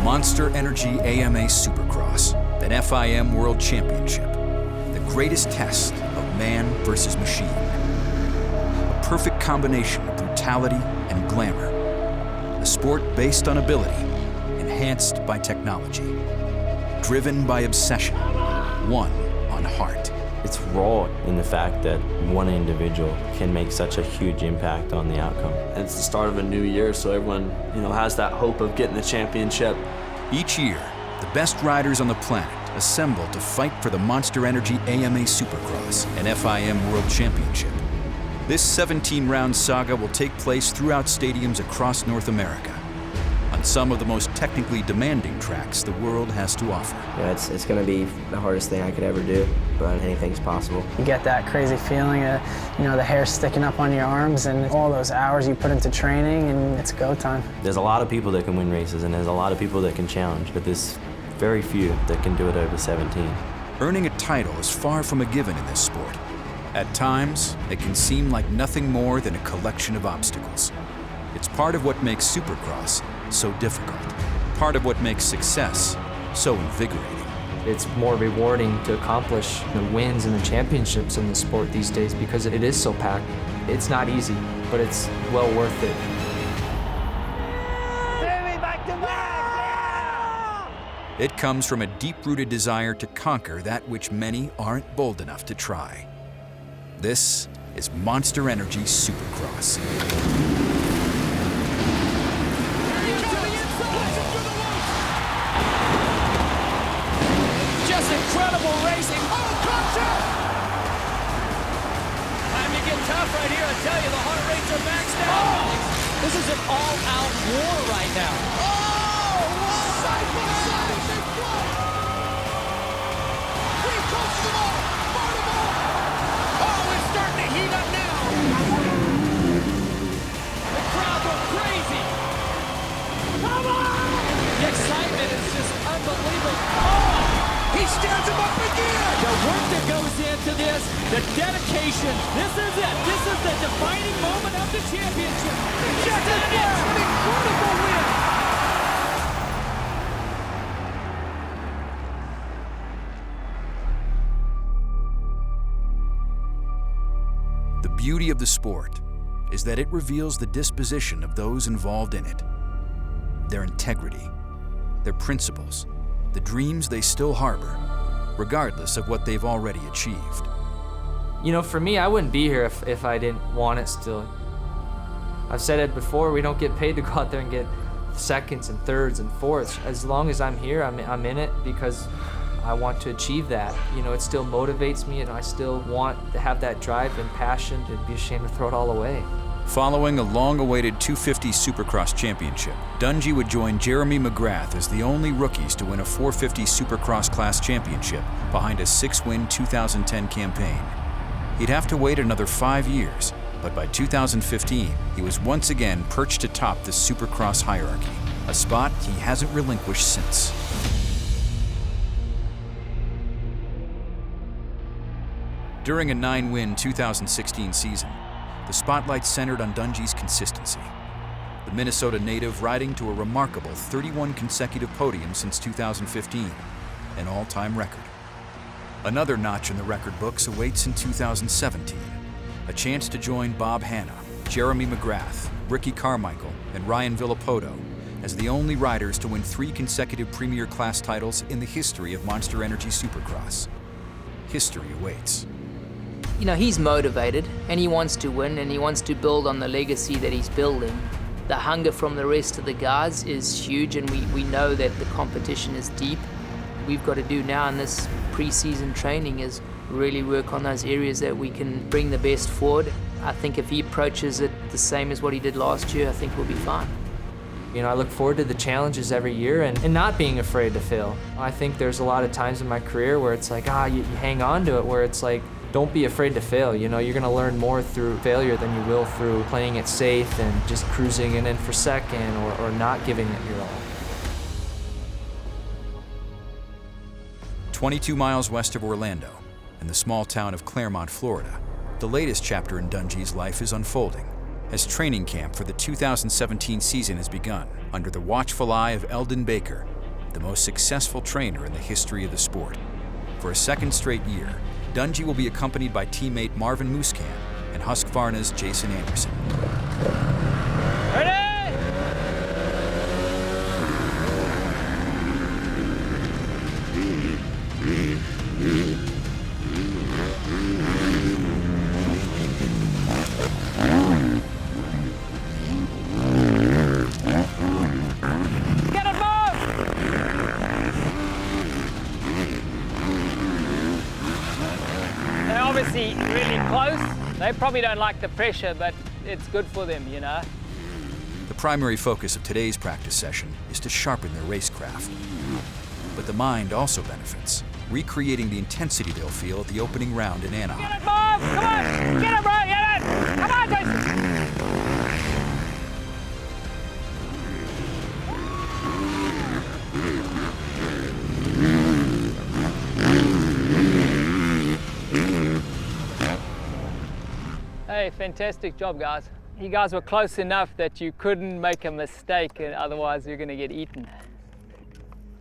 Monster Energy AMA Supercross, then FIM World Championship. The greatest test of man versus machine. A perfect combination of brutality and glamour. A sport based on ability, enhanced by technology. Driven by obsession, won on heart. It's raw in the fact that one individual can make such a huge impact on the outcome. It's the start of a new year, so everyone, has that hope of getting the championship. Each year, the best riders on the planet assemble to fight for the Monster Energy AMA Supercross and FIM World Championship. This 17-round saga will take place throughout stadiums across North America, on some of the most technically demanding tracks the world has to offer. Yeah, it's going to be the hardest thing I could ever do, but anything's possible. You get that crazy feeling of, the hair sticking up on your arms and all those hours you put into training, and it's go time. There's a lot of people that can win races, and there's a lot of people that can challenge, but there's very few that can do it over 17. Earning a title is far from a given in this sport. At times, it can seem like nothing more than a collection of obstacles. It's part of what makes Supercross so difficult, part of what makes success so invigorating. It's more rewarding to accomplish the wins and the championships in the sport these days because it is so packed. It's not easy, but it's well worth it. It comes from a deep-rooted desire to conquer that which many aren't bold enough to try. This is Monster Energy Supercross. Incredible racing. Oh, contact! Time to get tough right here. I tell you, the heart rates are maxed out. Oh, this is an all-out war right now. Oh, wow. Side by side, they fly. He coached them all. Fired them all. Oh, it's starting to heat up now. The crowd goes crazy. Come on! The excitement is just unbelievable. Oh! He stands him up again! The work that goes into this, the dedication, this is it. This is the defining moment of the championship. Yes, it is! An incredible win! The beauty of the sport is that it reveals the disposition of those involved in it. Their integrity, their principles, the dreams they still harbor, regardless of what they've already achieved. For me, I wouldn't be here if I didn't want it still. I've said it before, we don't get paid to go out there and get seconds and thirds and fourths. As long as I'm here, I'm in it because I want to achieve that. It still motivates me, and I still want to have that drive and passion to be ashamed to throw it all away. Following a long-awaited 250 Supercross championship, Dungey would join Jeremy McGrath as the only rookies to win a 450 Supercross class championship behind a 6-win 2010 campaign. He'd have to wait another 5 years, but by 2015, he was once again perched atop the Supercross hierarchy, a spot he hasn't relinquished since. During a 9-win 2016 season, the spotlight centered on Dungey's consistency. The Minnesota native riding to a remarkable 31 consecutive podiums since 2015, an all-time record. Another notch in the record books awaits in 2017, a chance to join Bob Hanna, Jeremy McGrath, Ricky Carmichael, and Ryan Villapoto as the only riders to win 3 consecutive Premier Class titles in the history of Monster Energy Supercross. History awaits. He's motivated, and he wants to win, and he wants to build on the legacy that he's building. The hunger from the rest of the guys is huge, and we know that the competition is deep. We've got to do now in this pre-season training is really work on those areas that we can bring the best forward. I think if he approaches it the same as what he did last year, I think we'll be fine. I look forward to the challenges every year and not being afraid to fail. I think there's a lot of times in my career where it's like, you hang on to it, where it's like, don't be afraid to fail. You're going to learn more through failure than you will through playing it safe and just cruising it in for second or not giving it your all. 22 miles west of Orlando, in the small town of Claremont, Florida, the latest chapter in Dungey's life is unfolding as training camp for the 2017 season has begun under the watchful eye of Eldon Baker the most successful trainer in the history of the sport. For a second straight year, Dungey will be accompanied by teammate Marvin Musquin and Husqvarna's Jason Anderson. Ready? Obviously really close. They probably don't like the pressure, but it's good for them, you know. The primary focus of today's practice session is to sharpen their racecraft. But the mind also benefits, recreating the intensity they'll feel at the opening round in Anaheim. Get it, Bob! Come on! Get it, bro! Get it! Come on, Jason! Hey, fantastic job, guys. You guys were close enough that you couldn't make a mistake, and otherwise you're going to get eaten.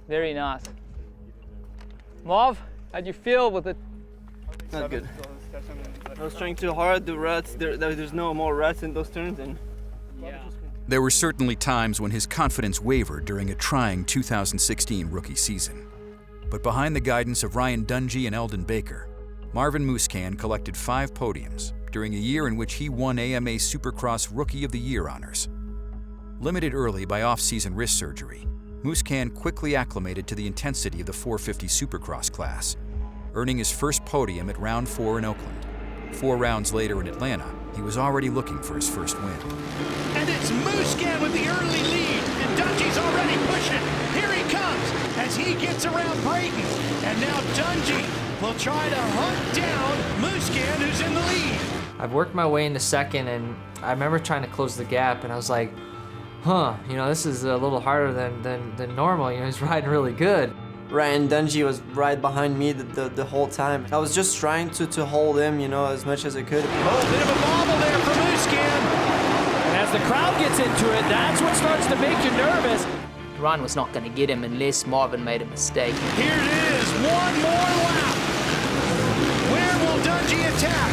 Very nice. Marv, how'd you feel with it? Not good. I was trying too hard, the ruts, there's no more ruts in those turns. And There were certainly times when his confidence wavered during a trying 2016 rookie season. But behind the guidance of Ryan Dungey and Eldon Baker, Marvin Musquin collected 5 podiums during a year in which he won AMA Supercross Rookie of the Year honors. Limited early by off-season wrist surgery, Musquin quickly acclimated to the intensity of the 450 Supercross class, earning his first podium at round 4 in Oakland. 4 rounds later in Atlanta, he was already looking for his first win. And it's Musquin with the early lead, and Dungey's already pushing. Here he comes as he gets around Brayton, and now Dungey will try to hunt down Musquin, who's in the lead. I've worked my way into second, and I remember trying to close the gap, and I was like, this is a little harder than normal. He's riding really good. Ryan Dungey was right behind me the whole time. I was just trying to hold him, as much as I could. Oh, bit of a bobble there for Musquin. And as the crowd gets into it, that's what starts to make you nervous. Ryan was not going to get him unless Marvin made a mistake. Here it is, one more lap. Where will Dungey attack?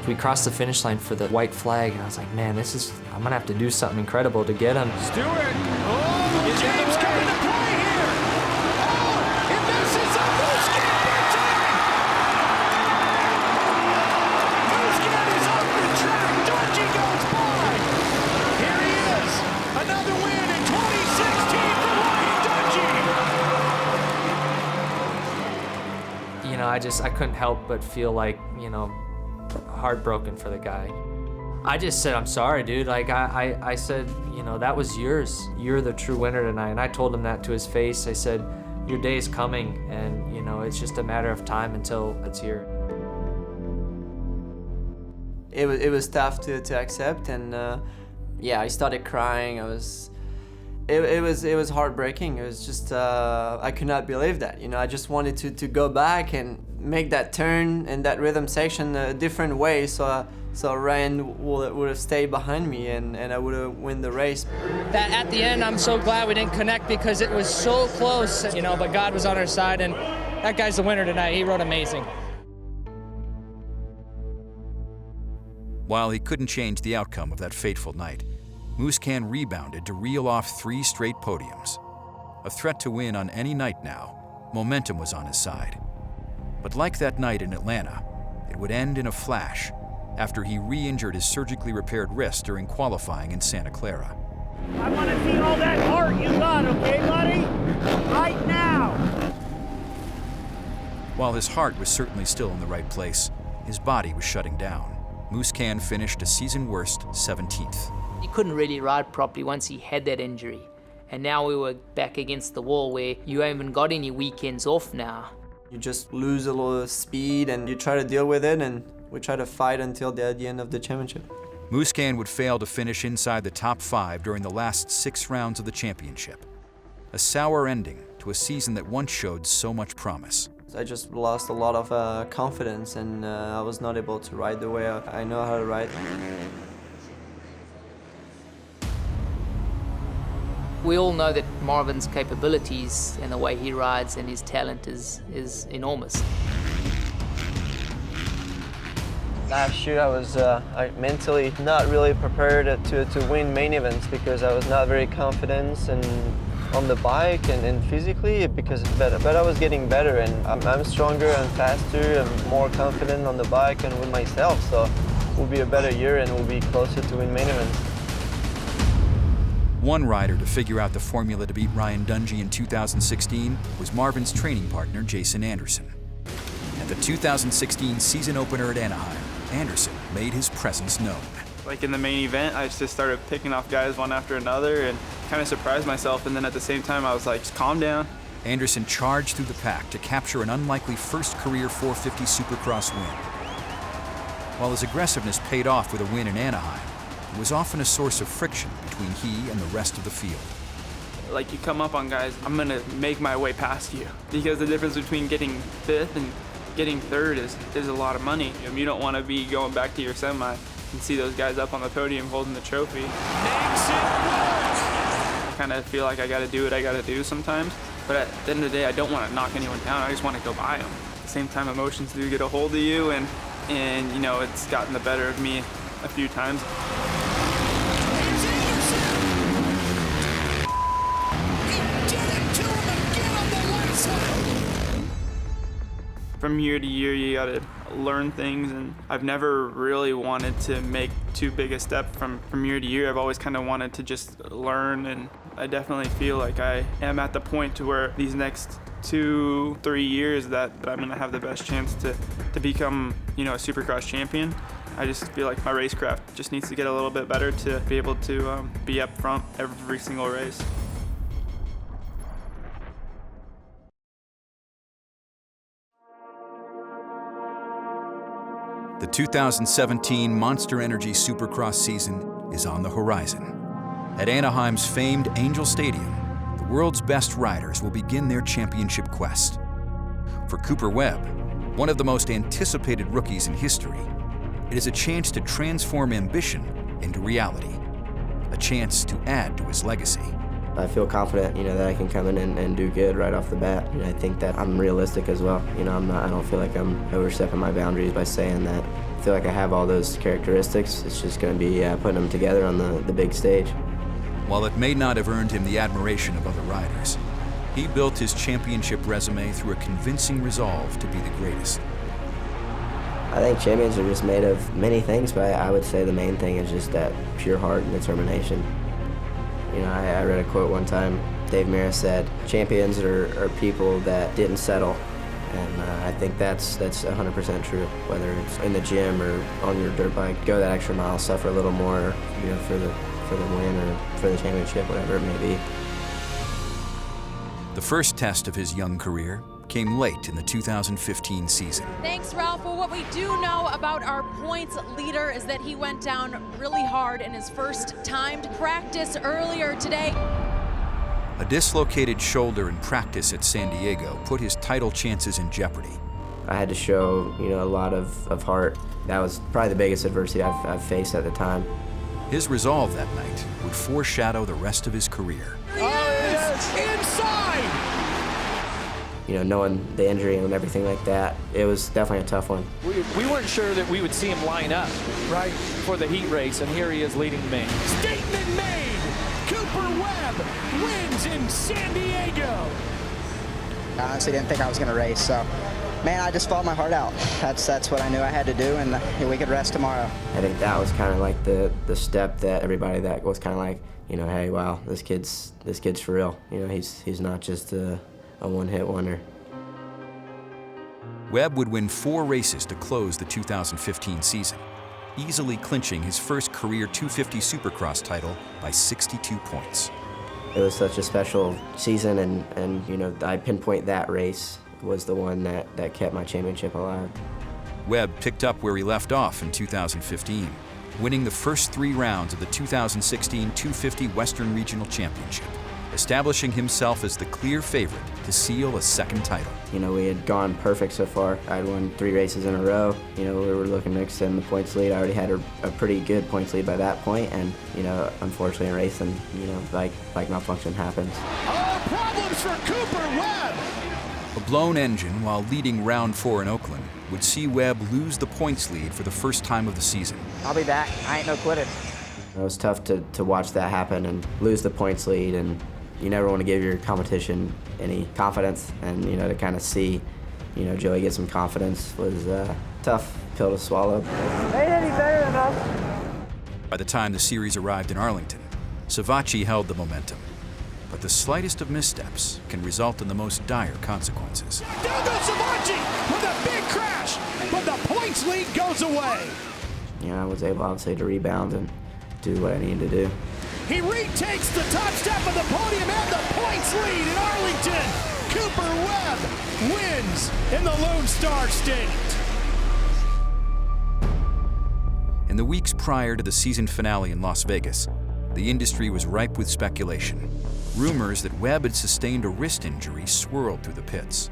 We crossed the finish line for the white flag, and I was like, man, I'm gonna have to do something incredible to get him. Stewart, James coming to play here. Oh, it messes up Musquin big time. Musquin is off the track. Dungey goes by. Here he is, another win in 2016 for Ryan Dungey. I couldn't help but feel like, heartbroken for the guy. I just said, I'm sorry, dude. I said, that was yours. You're the true winner tonight. And I told him that to his face. I said, your day is coming, and, it's just a matter of time until it's here. It was tough to accept, and I started crying. It was heartbreaking. It was just, I could not believe that. I just wanted to go back and make that turn and that rhythm section a different way, so Ryan would have stayed behind me, and I would have won the race. That at the end, I'm so glad we didn't connect because it was so close, but God was on our side, and that guy's the winner tonight. He rode amazing. While he couldn't change the outcome of that fateful night, Musquin rebounded to reel off 3 straight podiums. A threat to win on any night now, momentum was on his side. But like that night in Atlanta, it would end in a flash after he re-injured his surgically repaired wrist during qualifying in Santa Clara. I want to see all that heart you got, okay, buddy? Right now. While his heart was certainly still in the right place, his body was shutting down. Musquin finished a season-worst 17th. He couldn't really ride properly once he had that injury. And now we were back against the wall where you haven't got any weekends off now. You just lose a little speed and you try to deal with it, and we try to fight until the end of the championship. Musquin would fail to finish inside the top 5 during the last 6 rounds of the championship. A sour ending to a season that once showed so much promise. I just lost a lot of confidence, and I was not able to ride the way I know how to ride. We all know that Marvin's capabilities and the way he rides and his talent is enormous. Last year I was mentally not really prepared to win main events because I was not very confident and on the bike and physically but I was getting better, and I'm stronger and faster and more confident on the bike and with myself, so it will be a better year and we'll be closer to win main events. One rider to figure out the formula to beat Ryan Dungey in 2016 was Marvin's training partner, Jason Anderson. At the 2016 season opener at Anaheim, Anderson made his presence known. Like in the main event, I just started picking off guys one after another and kind of surprised myself, and then at the same time I was like, just calm down. Anderson charged through the pack to capture an unlikely first career 450 Supercross win. While his aggressiveness paid off with a win in Anaheim, it was often a source of friction between he and the rest of the field. Like, you come up on guys, I'm gonna make my way past you, because the difference between getting fifth and getting third is a lot of money. You don't want to be going back to your semi and see those guys up on the podium holding the trophy. I kind of feel like I got to do what I got to do sometimes, but at the end of the day, I don't want to knock anyone down. I just want to go by them. At the same time, emotions do get a hold of you, and you know, it's gotten the better of me a few times. From year to year, you gotta learn things, and I've never really wanted to make too big a step from year to year. I've always kind of wanted to just learn, and I definitely feel like I am at the point to where these next 2-3 years that I'm gonna have the best chance to become, you know, a Supercross champion. I just feel like my racecraft just needs to get a little bit better to be able to be up front every single race. The 2017 Monster Energy Supercross season is on the horizon. At Anaheim's famed Angel Stadium, the world's best riders will begin their championship quest. For Cooper Webb, one of the most anticipated rookies in history, it is a chance to transform ambition into reality, a chance to add to his legacy. I feel confident, that I can come in and do good right off the bat. I think that I'm realistic as well. I don't feel like I'm overstepping my boundaries by saying that. I feel like I have all those characteristics. It's just going to be putting them together on the big stage. While it may not have earned him the admiration of other riders, he built his championship resume through a convincing resolve to be the greatest. I think champions are just made of many things, but I would say the main thing is just that pure heart and determination. I read a quote one time. Dave Maris said, "Champions are people that didn't settle," and I think that's 100% true. Whether it's in the gym or on your dirt bike, go that extra mile, suffer a little more, for the win or for the championship, whatever it may be. The first test of his young career came late in the 2015 season. Thanks, Ralph. Well, what we do know about our points leader is that he went down really hard in his first timed practice earlier today. A dislocated shoulder in practice at San Diego put his title chances in jeopardy. I had to show, a lot of heart. That was probably the biggest adversity I've faced at the time. His resolve that night would foreshadow the rest of his career. Inside! Knowing the injury and everything like that, it was definitely a tough one. We weren't sure that we would see him line up, right, for the heat race, and here he is leading the main. Statement made! Cooper Webb wins in San Diego! I honestly didn't think I was going to race, so, man, I just fought my heart out. That's what I knew I had to do, and we could rest tomorrow. I think that was kind of like the step that everybody that was kind of like, hey, wow, this kid's for real. He's not just a one-hit wonder. Webb would win 4 races to close the 2015 season, easily clinching his first career 250 Supercross title by 62 points. It was such a special season, and I pinpoint that race was the one that kept my championship alive. Webb picked up where he left off in 2015, winning the first 3 rounds of the 2016 250 Western Regional Championship. establishing himself as the clear favorite to seal a second title. You know, we had gone perfect so far. I'd won 3 races in a row. You know, we were looking to extend the points lead. I already had a pretty good points lead by that point, and, you know, unfortunately in racing, you know, like malfunction happens. Oh, problems for Cooper Webb! A blown engine while leading round 4 in Oakland would see Webb lose the points lead for the first time of the season. I'll be back. I ain't no quitter. It was tough to watch that happen and lose the points lead, and you never want to give your competition any confidence, and, you know, to kind of see, you know, Joey get some confidence was a tough pill to swallow. Ain't any better than us. By the time the series arrived in Arlington, Savacci held the momentum. But the slightest of missteps can result in the most dire consequences. Down goes Savacci with a big crash, but the points lead goes away. You know, I was able, obviously, to rebound and do what I needed to do. He retakes the top step of the podium and the points lead in Arlington. Cooper Webb wins in the Lone Star State. In the weeks prior to the season finale in Las Vegas, the industry was ripe with speculation. Rumors that Webb had sustained a wrist injury swirled through the pits.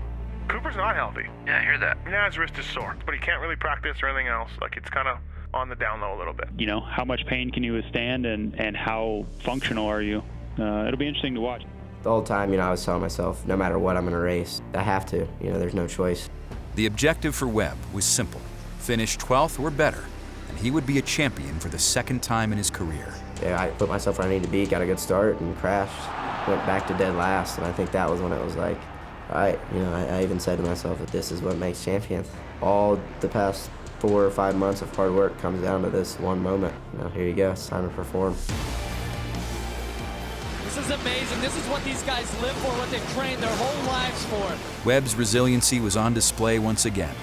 Cooper's not healthy. Yeah, I hear that. Yeah, his wrist is sore, but he can't really practice or anything else. Like, it's kind of on the down low a little bit. You know, how much pain can you withstand, and how functional are you? It'll be interesting to watch. The whole time, you know, I was telling myself, no matter what I'm going to race, I have to. You know, there's no choice. The objective for Webb was simple: finish 12th or better, and he would be a champion for the second time in his career. Yeah, I put myself where I need to be, got a good start, and crashed. Went back to dead last, and I think that was when it was like, all right, you know, I even said to myself that this is what makes champions. All the past 4 or 5 months of hard work comes down to this one moment. You know, here you go, it's time to perform. This is amazing. This is what these guys live for, what they've trained their whole lives for. Webb's resiliency was on display once again,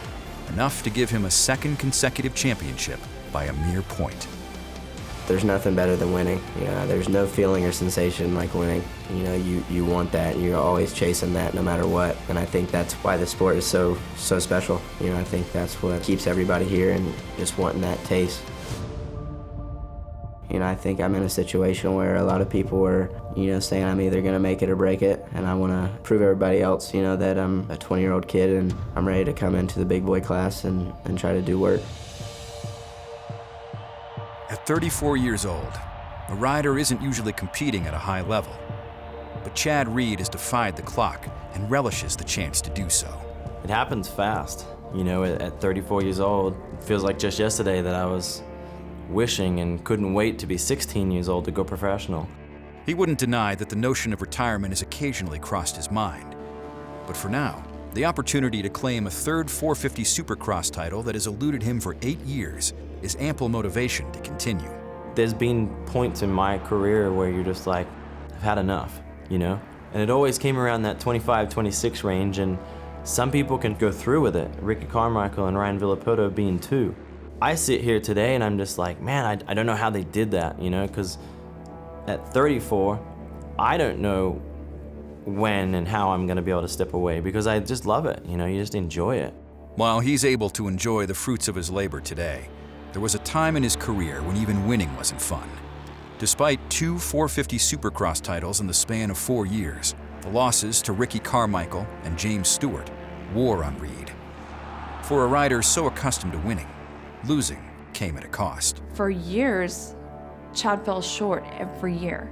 enough to give him a second consecutive championship by a mere point. There's nothing better than winning. You know, there's no feeling or sensation like winning. You know, you want that, and you're always chasing that no matter what. And I think that's why the sport is so special. You know, I think that's what keeps everybody here and just wanting that taste. You know, I think I'm in a situation where a lot of people are, you know, saying I'm either going to make it or break it, and I want to prove everybody else, you know, that I'm a 20-year-old kid and I'm ready to come into the big boy class and try to do work. At 34 years old, a rider isn't usually competing at a high level. But Chad Reed has defied the clock and relishes the chance to do so. It happens fast. You know, at 34 years old, it feels like just yesterday that I was wishing and couldn't wait to be 16 years old to go professional. He wouldn't deny that the notion of retirement has occasionally crossed his mind. But for now, the opportunity to claim a third 450 Supercross title that has eluded him for 8 years is ample motivation to continue. There's been points in my career where you're just like, I've had enough, you know? And it always came around that 25, 26 range, and some people can go through with it. Ricky Carmichael and Ryan Villapoto being 2. I sit here today and I'm just like, man, I don't know how they did that, you know? Because at 34, I don't know when and how I'm gonna be able to step away, because I just love it, you know? You just enjoy it. While he's able to enjoy the fruits of his labor today, there was a time in his career when even winning wasn't fun. Despite 2 450 Supercross titles in the span of 4 years, the losses to Ricky Carmichael and James Stewart wore on Reed. For a rider so accustomed to winning, losing came at a cost. For years, Chad fell short every year.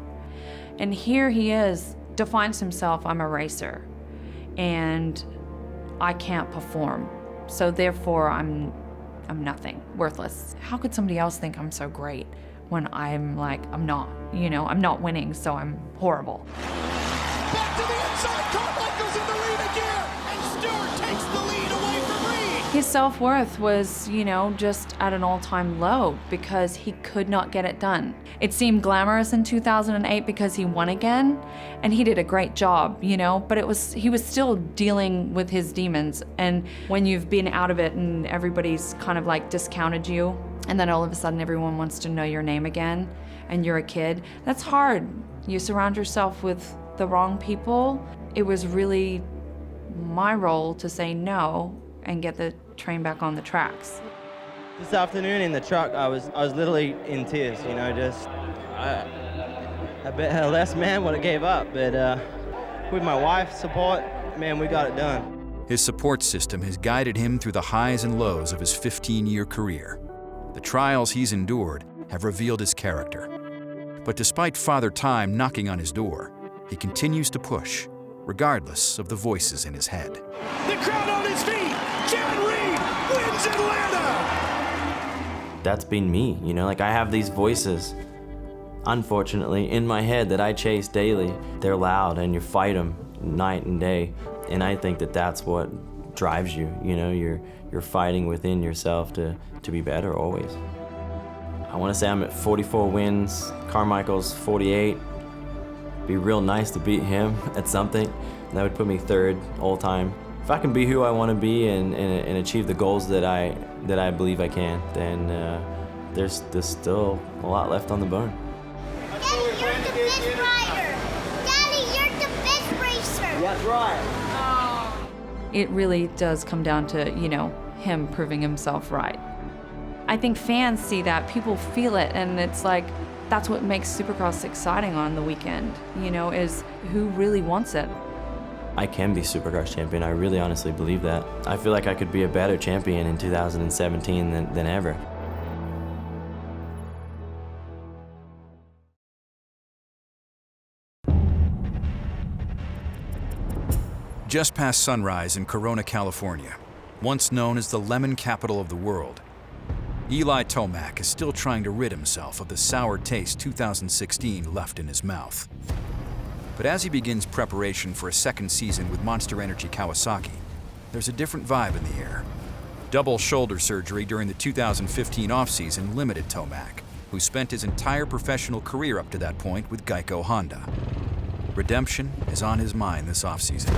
And here he is, defines himself, I'm a racer, and I can't perform. So therefore, I'm nothing, worthless. How could somebody else think I'm so great when I'm like, I'm not, you know, I'm not winning, so I'm horrible. Back to the inside, Carmichael's in the lead again, and Stewart takes the lead away from Reed. His self-worth was, you know, just at an all-time low because he could not get it done. It seemed glamorous in 2008 because he won again, and he did a great job, you know, but he was still dealing with his demons. And when you've been out of it and everybody's kind of like discounted you, and then all of a sudden everyone wants to know your name again, and you're a kid, that's hard. You surround yourself with the wrong people. It was really my role to say no and get the train back on the tracks. This afternoon in the truck, I was literally in tears, you know, a bit less man would have gave up, but with my wife's support, man, we got it done. His support system has guided him through the highs and lows of his 15-year career. The trials he's endured have revealed his character. But despite Father Time knocking on his door, he continues to push, regardless of the voices in his head. The crowd on his feet. John Reed wins Atlanta. That's been me, you know, like I have these voices, unfortunately, in my head that I chase daily. They're loud and you fight them night and day. And I think that that's what drives you, you know, you're fighting within yourself to be better always. I want to say I'm at 44 wins, Carmichael's 48. Be real nice to beat him at something. That would put me third all time. If I can be who I want to be and achieve the goals that I believe I can, then there's still a lot left on the bone. Daddy, you're the best rider. Daddy, you're the best racer. That's right. It really does come down to, you know, him proving himself right. I think fans see that, people feel it, and it's like, that's what makes Supercross exciting on the weekend, you know, is who really wants it. I can be Supercross champion, I really honestly believe that. I feel like I could be a better champion in 2017 than ever. Just past sunrise in Corona, California, once known as the lemon capital of the world, Eli Tomac is still trying to rid himself of the sour taste 2016 left in his mouth. But as he begins preparation for a second season with Monster Energy Kawasaki, there's a different vibe in the air. Double shoulder surgery during the 2015 offseason limited Tomac, who spent his entire professional career up to that point with Geico Honda. Redemption is on his mind this offseason.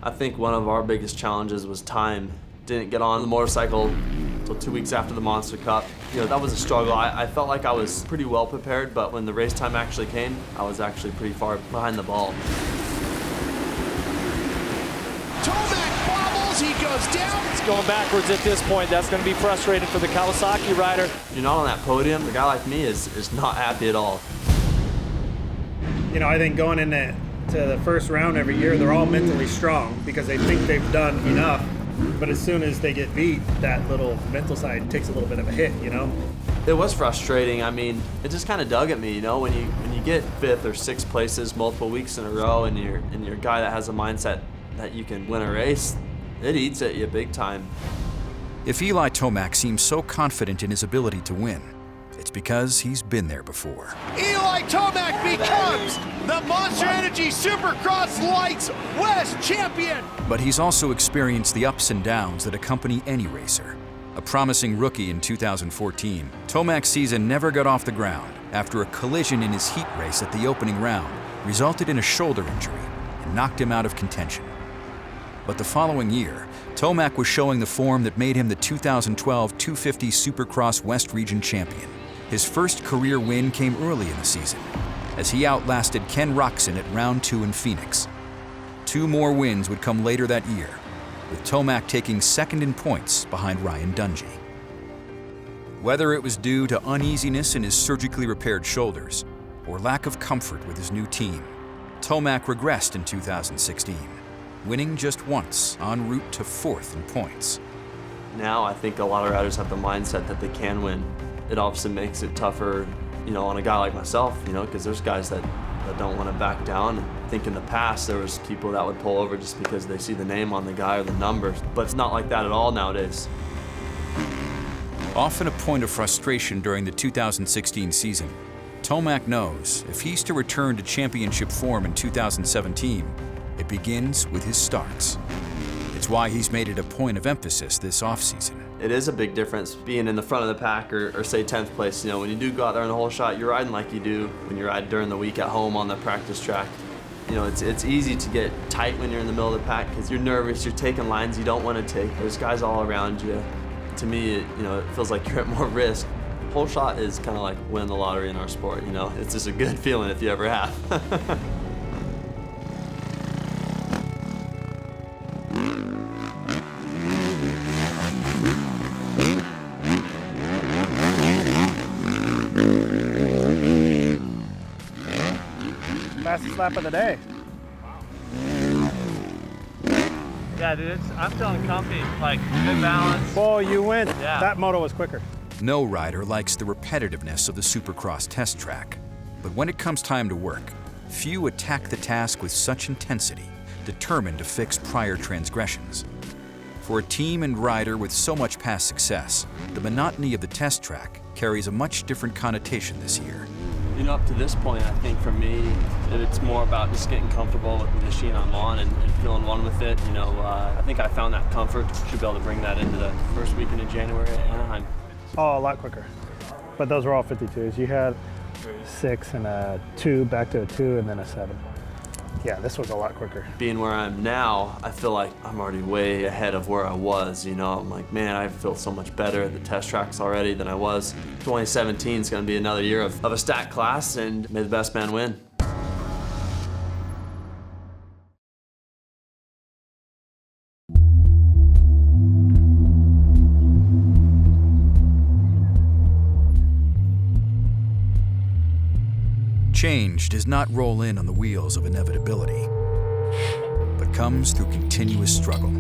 I think one of our biggest challenges was time. Didn't get on the motorcycle until 2 weeks after the Monster Cup. You know, that was a struggle. I felt like I was pretty well prepared, but when the race time actually came, I was actually pretty far behind the ball. Tomac bobbles, he goes down. It's going backwards at this point. That's going to be frustrating for the Kawasaki rider. You're not on that podium. A guy like me is not happy at all. You know, I think going into the first round every year, they're all mentally strong because they think they've done enough. But as soon as they get beat, that little mental side takes a little bit of a hit, you know? It was frustrating. I mean, it just kind of dug at me, you know, when you get 5th or 6th places multiple weeks in a row and you're a guy that has a mindset that you can win a race, it eats at you big time. If Eli Tomac seems so confident in his ability to win, it's because he's been there before. Eli Tomac becomes the Monster Energy Supercross Lights West champion. But he's also experienced the ups and downs that accompany any racer. A promising rookie in 2014, Tomac's season never got off the ground after a collision in his heat race at the opening round resulted in a shoulder injury and knocked him out of contention. But the following year, Tomac was showing the form that made him the 2012 250 Supercross West Region champion. His first career win came early in the season, as he outlasted Ken Roczen at round 2 in Phoenix. 2 more wins would come later that year, with Tomac taking second in points behind Ryan Dungey. Whether it was due to uneasiness in his surgically repaired shoulders or lack of comfort with his new team, Tomac regressed in 2016, winning just once en route to 4th in points. Now I think a lot of riders have the mindset that they can win. It obviously makes it tougher, you know, on a guy like myself, you know, because there's guys that don't want to back down. I think in the past there was people that would pull over just because they see the name on the guy or the numbers, but it's not like that at all nowadays. Often a point of frustration during the 2016 season, Tomac knows if he's to return to championship form in 2017, it begins with his starts. It's why he's made it a point of emphasis this offseason. It is a big difference being in the front of the pack or say 10th place. You know, when you do go out there in the whole shot, you're riding like you do when you ride during the week at home on the practice track. You know, it's easy to get tight when you're in the middle of the pack because you're nervous, you're taking lines you don't want to take. There's guys all around you. To me, it feels like you're at more risk. Whole shot is kind of like winning the lottery in our sport, you know. It's just a good feeling if you ever have. Fastest lap of the day. Yeah, dude, I'm feeling comfy. Like, good balance. Whoa, you went. Yeah. That moto was quicker. No rider likes the repetitiveness of the Supercross test track. But when it comes time to work, few attack the task with such intensity, determined to fix prior transgressions. For a team and rider with so much past success, the monotony of the test track carries a much different connotation this year. You know, up to this point, I think for me, it's more about just getting comfortable with the machine I'm on and feeling one with it. You know, I think I found that comfort. Should be able to bring that into the first weekend in January at Anaheim. Oh, a lot quicker. But those were all 52s. You had 6 and a 2, back to a 2, and then a 7. Yeah, this was a lot quicker. Being where I am now, I feel like I'm already way ahead of where I was, you know. I'm like, man, I feel so much better at the test tracks already than I was. 2017 is going to be another year of a stacked class, and may the best man win. Change does not roll in on the wheels of inevitability, but comes through continuous struggle.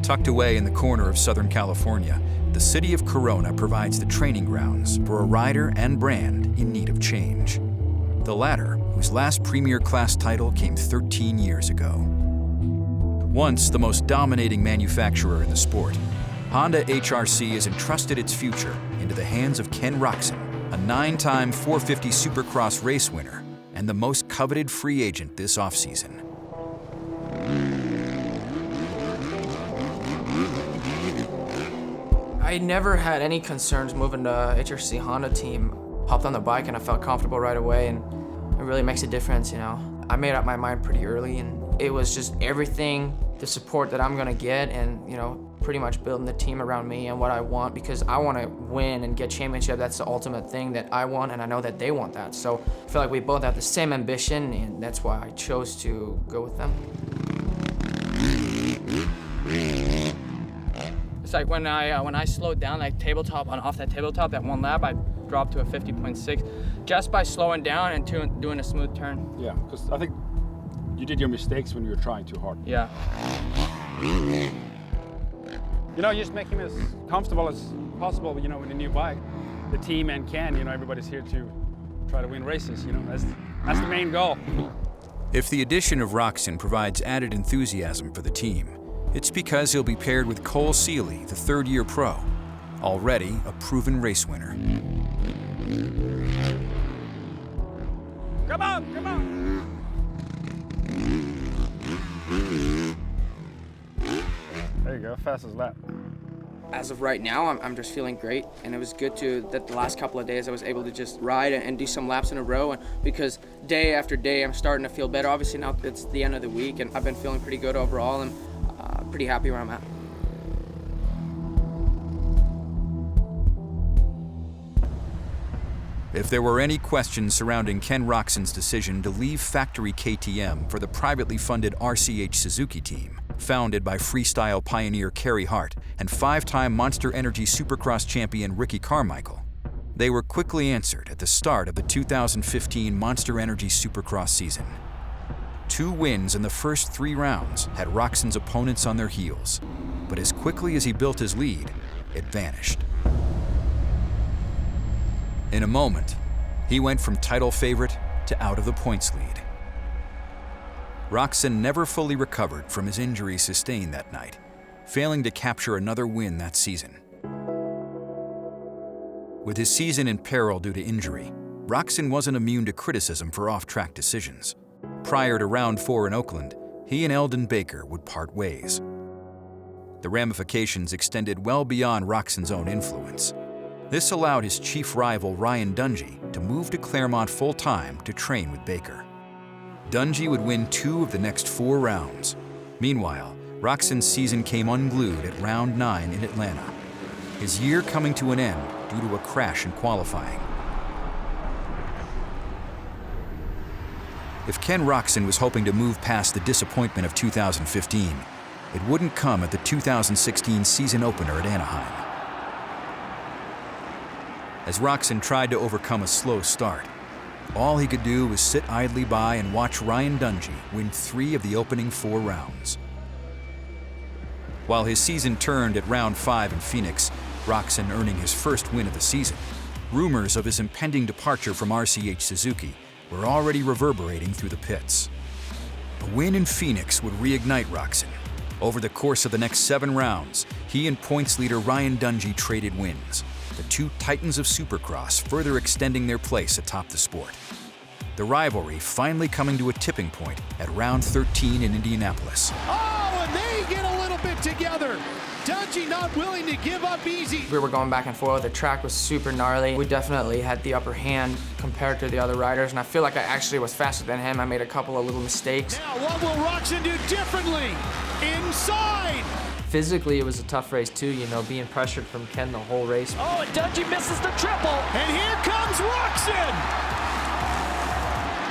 Tucked away in the corner of Southern California, the city of Corona provides the training grounds for a rider and brand in need of change. The latter, whose last Premier Class title came 13 years ago. Once the most dominating manufacturer in the sport, Honda HRC has entrusted its future into the hands of Ken Roczen, a 9-time 450 Supercross race winner and the most coveted free agent this offseason. I never had any concerns moving to HRC Honda team. Hopped on the bike and I felt comfortable right away, and it really makes a difference, you know. I made up my mind pretty early, and it was just everything, the support that I'm gonna get, and, you know, pretty much building the team around me and what I want, because I want to win and get championship. That's the ultimate thing that I want, and I know that they want that. So I feel like we both have the same ambition, and that's why I chose to go with them. It's like when I slowed down, like tabletop, off that tabletop, that one lap, I dropped to a 50.6 just by slowing down and doing a smooth turn. Yeah, because I think you did your mistakes when you were trying too hard. Yeah. You know, you just make him as comfortable as possible, you know, with a new bike. The team and Ken, you know, everybody's here to try to win races, you know, that's the main goal. If the addition of Roczen provides added enthusiasm for the team, it's because he'll be paired with Cole Seeley, the third-year pro, already a proven race winner. Come on, come on! There you go, fastest lap. As of right now, I'm just feeling great, and it was good that the last couple of days I was able to just ride and do some laps in a row, and because day after day I'm starting to feel better. Obviously now it's the end of the week, and I've been feeling pretty good overall, and pretty happy where I'm at. If there were any questions surrounding Ken Roczen's decision to leave factory KTM for the privately funded RCH Suzuki team, founded by freestyle pioneer Carey Hart and 5-time Monster Energy Supercross champion Ricky Carmichael, they were quickly answered at the start of the 2015 Monster Energy Supercross season. 2 wins in the first 3 rounds had Roczen's opponents on their heels, but as quickly as he built his lead, it vanished. In a moment, he went from title favorite to out of the points lead. Roczen never fully recovered from his injury sustained that night, failing to capture another win that season. With his season in peril due to injury, Roczen wasn't immune to criticism for off-track decisions. Prior to round 4 in Oakland, he and Eldon Baker would part ways. The ramifications extended well beyond Roczen's own influence. This allowed his chief rival Ryan Dungey to move to Claremont full-time to train with Baker. Dungey would win 2 of the next 4 rounds. Meanwhile, Roczen's season came unglued at round 9 in Atlanta, his year coming to an end due to a crash in qualifying. If Ken Roczen was hoping to move past the disappointment of 2015, it wouldn't come at the 2016 season opener at Anaheim. As Roczen tried to overcome a slow start, all he could do was sit idly by and watch Ryan Dungey win 3 of the opening 4 rounds. While his season turned at round 5 in Phoenix, Roczen earning his first win of the season, rumors of his impending departure from RCH Suzuki were already reverberating through the pits. A win in Phoenix would reignite Roczen. Over the course of the next 7 rounds, he and points leader Ryan Dungey traded wins, the 2 titans of Supercross further extending their place atop the sport. The rivalry finally coming to a tipping point at round 13 in Indianapolis. Oh, and they get a little bit together. Dungey not willing to give up easy. We were going back and forth. The track was super gnarly. We definitely had the upper hand compared to the other riders, and I feel like I actually was faster than him. I made a couple of little mistakes. Now, what will Roczen do differently? Inside! Physically, it was a tough race too, you know, being pressured from Ken the whole race. Oh, and Dungey misses the triple. And here comes Roczen!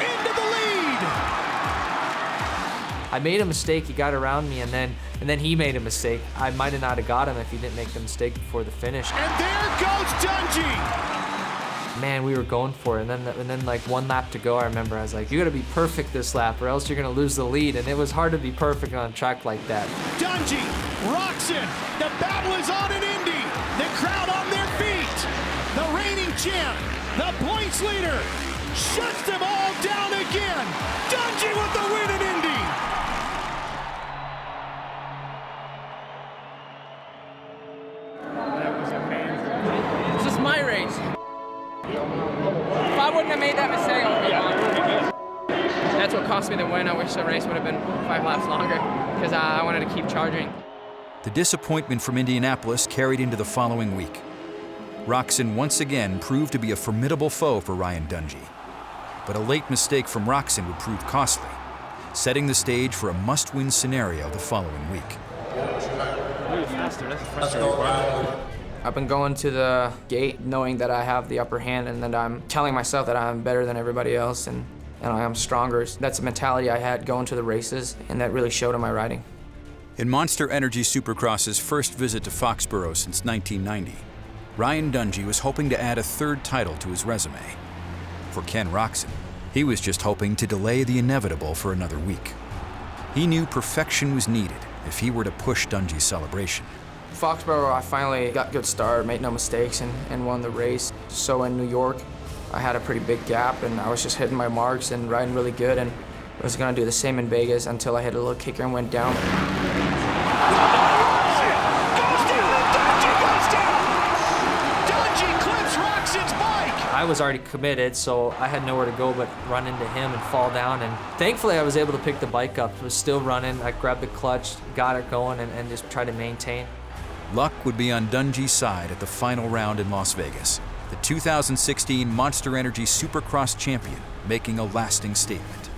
Into the lead! I made a mistake, he got around me, and then he made a mistake. I might have not have got him if he didn't make the mistake before the finish. And there goes Dungey! Man, we were going for it, and then like 1 lap to go, I remember I was like, you gotta be perfect this lap or else you're gonna lose the lead, and it was hard to be perfect on a track like that. Dungey, Roczen, the battle is on in Indy. The crowd on their feet. The reigning champ, the points leader, shuts them all down again. Dungey with the win in Indy. This is my race. If I wouldn't have made that mistake, I would have won. That's what cost me the win. I wish the race would have been 5 laps longer because I wanted to keep charging. The disappointment from Indianapolis carried into the following week. Roczen once again proved to be a formidable foe for Ryan Dungey. But a late mistake from Roczen would prove costly, setting the stage for a must-win scenario the following week. I've been going to the gate knowing that I have the upper hand and that I'm telling myself that I'm better than everybody else and I am stronger. That's the mentality I had going to the races, and that really showed in my riding. In Monster Energy Supercross's first visit to Foxborough since 1990, Ryan Dungey was hoping to add a 3rd title to his resume. For Ken Roczen, he was just hoping to delay the inevitable for another week. He knew perfection was needed if he were to push Dungey's celebration. Foxborough, I finally got a good start, made no mistakes, and won the race. So in New York, I had a pretty big gap, and I was just hitting my marks and riding really good, and I was gonna do the same in Vegas until I hit a little kicker and went down. I was already committed, so I had nowhere to go but run into him and fall down, and thankfully I was able to pick the bike up. It was still running. I grabbed the clutch, got it going, and just tried to maintain. Luck would be on Dungey's side at the final round in Las Vegas. The 2016 Monster Energy Supercross champion making a lasting statement.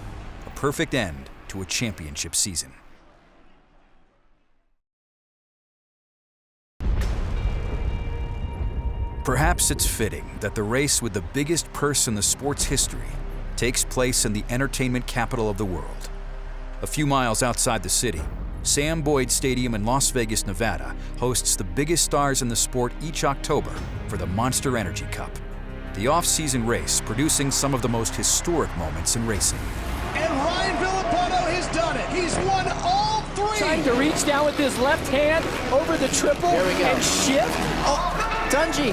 A perfect end to a championship season. Perhaps it's fitting that the race with the biggest purse in the sport's history takes place in the entertainment capital of the world. A few miles outside the city, Sam Boyd Stadium in Las Vegas, Nevada hosts the biggest stars in the sport each October for the Monster Energy Cup. The off-season race producing some of the most historic moments in racing. And Ryan Villapoto has done it. He's won all 3. Trying to reach down with his left hand over the triple and shift. Oh, Dungey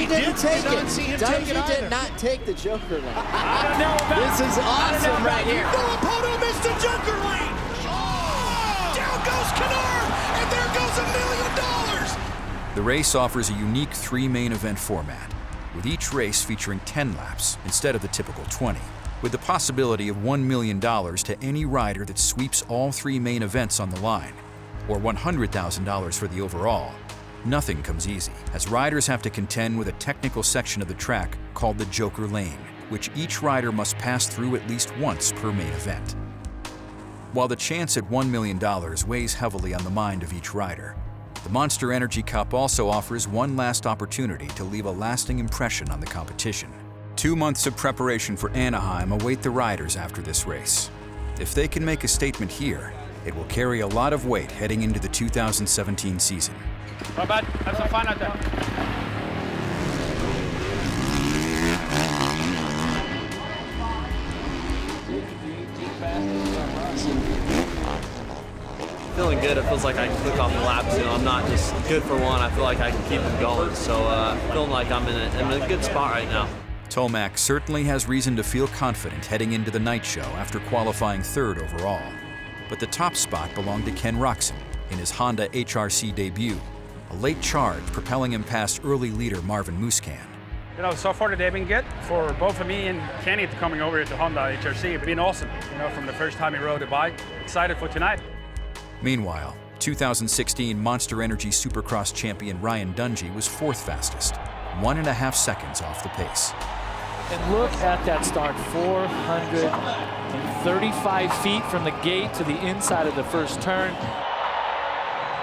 didn't take it. Dungey did not take the Joker lane. I don't know about this is awesome right here. Villapoto missed the Joker lane. Oh, down goes Canard, and there goes $1 million. The race offers a unique 3 main event format, with each race featuring 10 laps instead of the typical 20, with the possibility of $1 million to any rider that sweeps all 3 main events on the line, or $100,000 for the overall. Nothing comes easy, as riders have to contend with a technical section of the track called the Joker Lane, which each rider must pass through at least once per main event. While the chance at $1 million weighs heavily on the mind of each rider, the Monster Energy Cup also offers one last opportunity to leave a lasting impression on the competition. 2 months of preparation for Anaheim await the riders after this race. If they can make a statement here, it will carry a lot of weight heading into the 2017 season. Not bad. Have some fun out there. feeling good. It feels like I can click off the laps. You know, I'm not just good for one. I feel like I can keep them going. So feeling like I'm in a good spot right now. Tomac certainly has reason to feel confident heading into the night show after qualifying 3rd overall. But the top spot belonged to Ken Roczen in his Honda HRC debut, a late charge propelling him past early leader Marvin Musquin. You know, so far the day been good for both of me and Kenny coming over here to Honda HRC. It's been awesome, you know, from the first time he rode a bike. Excited for tonight. Meanwhile, 2016 Monster Energy Supercross champion Ryan Dungey was 4th fastest, 1.5 seconds off the pace. And look at that start, 435 feet from the gate to the inside of the first turn.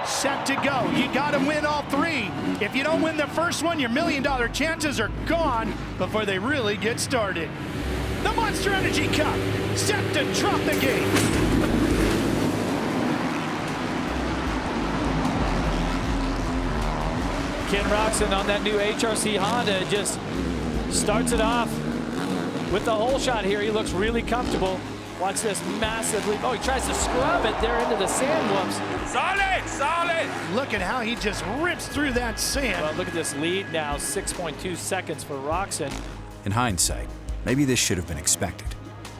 Set to go. You got to win all 3. If you don't win the first one, your $1 million chances are gone before they really get started. The Monster Energy Cup set to drop the gate. Ken Roczen on that new HRC Honda just starts it off with the whole shot here. He looks really comfortable. Watch this massive leap. Oh, he tries to scrub it there into the sand whoops. Solid, solid. Look at how he just rips through that sand. Well, look at this lead now, 6.2 seconds for Roczen. In hindsight, maybe this should have been expected.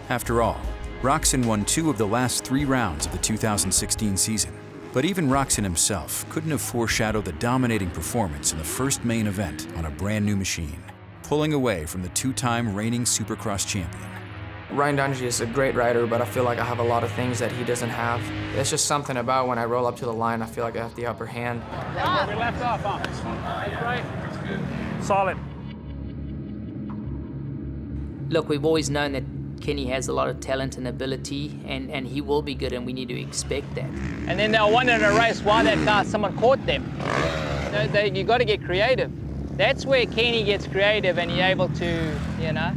After all, Roczen won 2 of the last 3 rounds of the 2016 season. But even Roczen himself couldn't have foreshadowed the dominating performance in the first main event on a brand new machine, pulling away from the 2-time reigning Supercross champion. Ryan Dungey is a great rider, but I feel like I have a lot of things that he doesn't have. It's just something about when I roll up to the line, I feel like I have the upper hand. We left off, huh? Right. Solid. Look, we've always known that Kenny has a lot of talent and ability, and he will be good, and we need to expect that. And then they'll wonder in a race why that car, someone caught them. You got to get creative. That's where Kenny gets creative and you're able to, you know.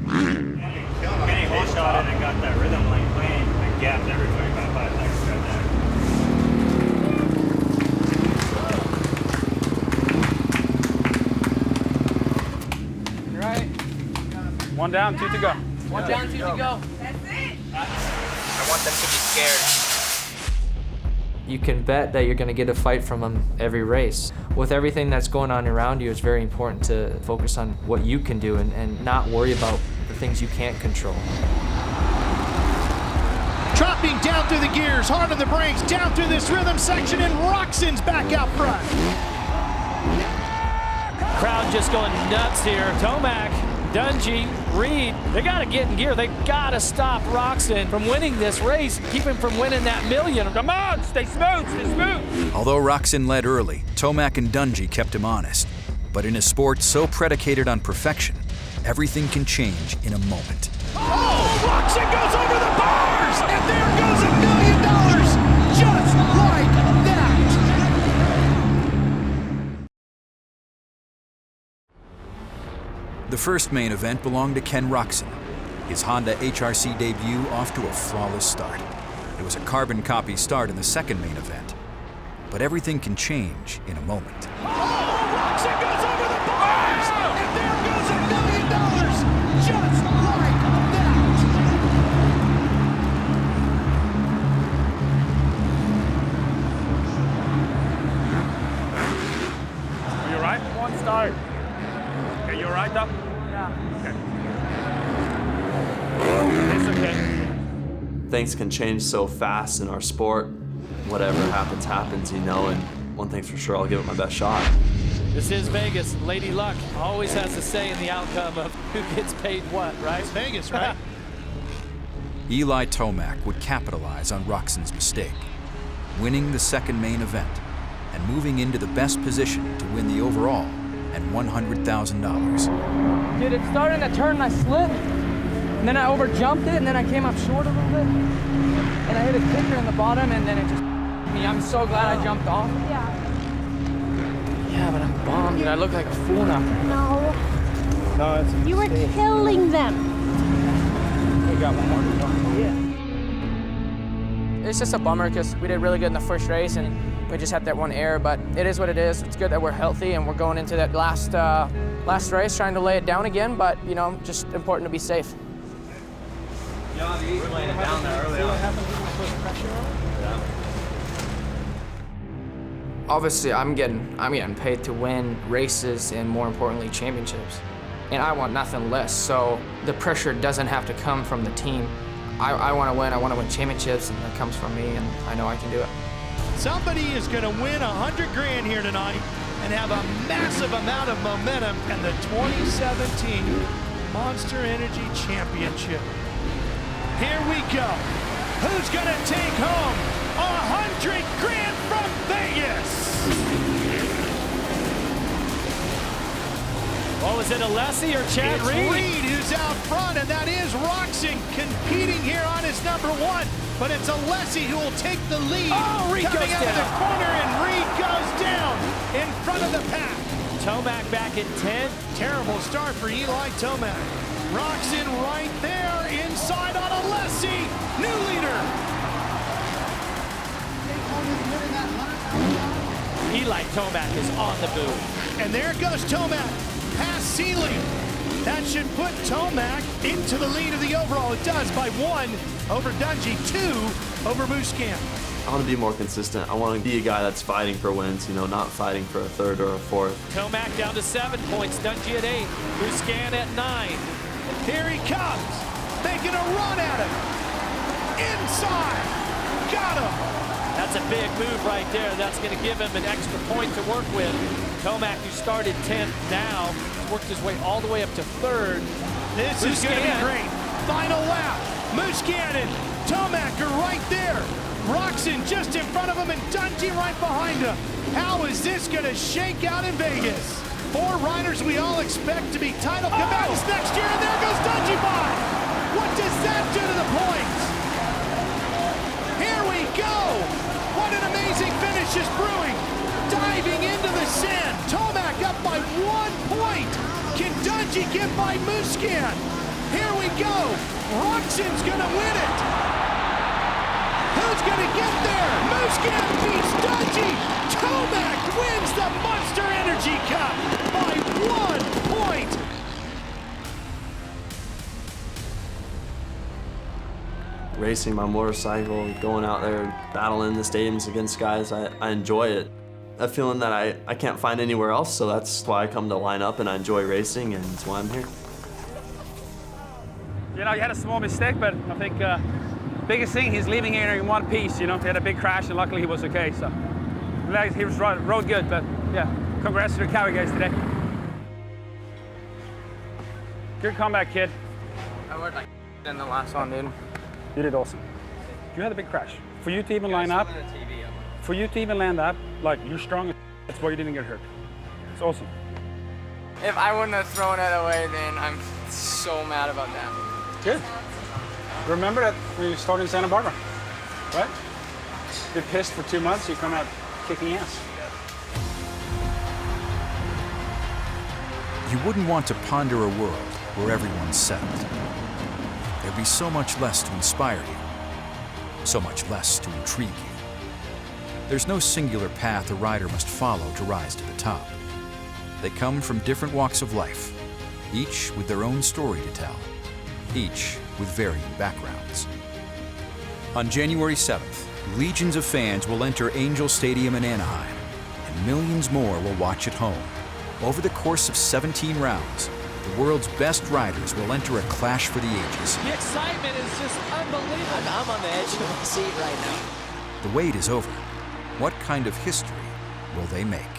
Kenny whole shot it and got that rhythm lane clean and gapped every 25 seconds right there. Right. 1 down, 2 to go. 1 down, 2 to go. That's it. I want them to be scared. You can bet that you're going to get a fight from him every race. With everything that's going on around you, it's very important to focus on what you can do and not worry about the things you can't control. Dropping down through the gears, hard on the brakes, down through this rhythm section, and Roczen's back out front. Crowd just going nuts here. Tomac, Dungey, Reed, they got to get in gear. They got to stop Roczen from winning this race, keep him from winning that $1 million. Come on, stay smooth, stay smooth. Although Roczen led early, Tomac and Dungey kept him honest. But in a sport so predicated on perfection, everything can change in a moment. Oh, Roczen goes over the bars, and there goes $1 million, just like that. The first main event belonged to Ken Roczen. His Honda HRC debut off to a flawless start. It was a carbon copy start in the second main event. But everything can change in a moment. Oh, Roczen goes over the bars, and there goes $1 million, just like that. Are you all right? 1 start. Okay, you all right, Doc? Yeah. Okay. It's okay. Things can change so fast in our sport. Whatever happens, happens, you know, and one thing's for sure, I'll give it my best shot. This is Vegas. Lady Luck always has a say in the outcome of who gets paid what, right? It's Vegas, right? Eli Tomac would capitalize on Roczen's mistake, winning the second main event and moving into the best position to win the overall and $100,000. Dude, it started in a turn and I slipped, and then I overjumped it, and then I came up short a little bit, and I hit a kicker in the bottom, and then it just me. I'm so glad I jumped off. Yeah. Yeah, but I'm bummed, and I look like a fool now. No. No, it's You were killing them. We got one more to go. Yeah. It's just a bummer because we did really good in the first race, and we just had that one error, but it is what it is. It's good that we're healthy, and we're going into that last race trying to lay it down again, but, you know, just important to be safe. Yeah, he's laying it down there early on. Obviously, I'm getting paid to win races and, more importantly, championships. And I want nothing less, so the pressure doesn't have to come from the team. I want to win championships, and that comes from me, and I know I can do it. Somebody is going to win $100 grand here tonight and have a massive amount of momentum in the 2017 Monster Energy Championship. Here we go. Who's going to take home $100 grand from Vegas? Well, was it Alessi or Chad It's Reed? Reed who's out front, and that is Roczen competing here on his number 1. But it's Alessi who will take the lead. Oh, Reed coming goes out of the down. corner, and Reed goes down in front of the pack. Tomac back in 10th. Terrible start for Eli Tomac. Roczen right there inside on Alessi. New leader. Eli Tomac is on the move. And there goes Tomac. Past ceiling. That should put Tomac into the lead of the overall. It does by 1 over Dungey, 2 over Musquin. I want to be more consistent. I want to be a guy that's fighting for wins, not fighting for a 3rd or a 4th. Tomac down to 7 points, Dungey at 8, Musquin at 9. Here he comes, making a run at him. Inside, got him. That's a big move right there. That's going to give him an extra point to work with. Tomac, who started 10th now, worked his way all the way up to 3rd. This is going to be great. Final lap. Musquin and Tomac are right there. Roczen just in front of him and Dungey right behind him. How is this going to shake out in Vegas? 4 riders we all expect to be title combatants next year, and there goes Dungey by. What does that do to the points? Here we go. What an amazing finish is brewing. Diving into the sand. Tomac up by 1 point. Can Dungey get by Musquin? Here we go. Roczen's going to win it. Who's going to get there? Musquin beats Dungey. Tomac wins the Monster Energy Cup by 1 point. Racing my motorcycle, going out there, battling the stadiums against guys, I enjoy it. A feeling that I can't find anywhere else, so that's why I come to line up, and I enjoy racing, and that's why I'm here. You had a small mistake, but I think biggest thing, he's leaving here in one piece. He had a big crash, and luckily he was okay. So he was rode good, but yeah, congrats to the Cowie guys today. Good comeback, kid. I worked like in the last one, dude. You did awesome. You had a big crash. For you to even line up, for you to even land up, like you're strong, that's why you didn't get hurt. It's awesome. If I wouldn't have thrown it away, then I'm so mad about that. Good. Remember that when you started in Santa Barbara, right? You're pissed for 2 months, you come out kicking ass. You wouldn't want to ponder a world where everyone's settled. There'd be so much less to inspire you, so much less to intrigue you. There's no singular path a rider must follow to rise to the top. They come from different walks of life, each with their own story to tell, each with varying backgrounds. On January 7th, legions of fans will enter Angel Stadium in Anaheim, and millions more will watch at home. Over the course of 17 rounds, the world's best riders will enter a clash for the ages. The excitement is just unbelievable. I'm on the edge of my seat right now. The wait is over. What kind of history will they make?